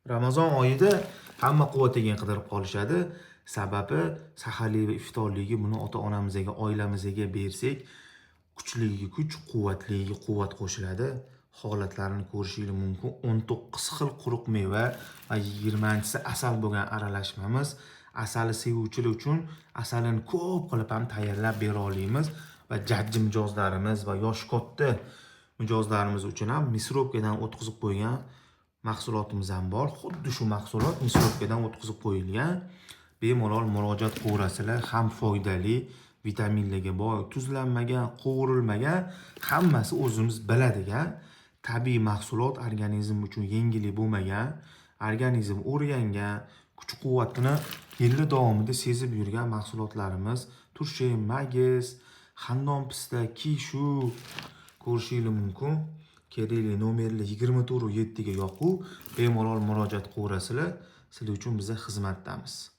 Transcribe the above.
Ramazon oyida hamma quvvatiga qidirib qolishadi. Sababi saharlik va iftorligi buni ota-onamizga, oilamizga bersak, kuchligiga kuch, quvvatligiga quvvat qo'shiladi. Holatlarini ko'rishingiz mumkin. 19 xil quruq meva va 20-si asal bo'lgan aralashmamiz asali sevuvchilar uchun asalini ko'p qilib ham tayyorlab bera olamiz va jajji mijozlarimiz va yoshi katta mijozlarimiz uchun ham misrovkadan o'tkazib qo'ygan mahsulotimiz ham bor. Xuddi shu mahsulot misrovkadan o'tkazib qo'yilgan. Bemalol murojaat qilaverasizlar. Ham foydali, vitaminlarga boy, tuzlanmagan, qovurilmagan, hammasi o'zimiz biladigan tabiiy mahsulot, organizm uchun yengillik bo'lmagan, organizm o'rgangan, kuch-quvvatini yillar davomida sezib yurgan mahsulotlarimiz turshak, magis, handon pista, kishu ko'rishingiz mumkin. Kerakli nomerlar 24/7 ga yoquv, bemalol murojaat qilaverasizlar. Sizlar uchun biz xizmatdamiz.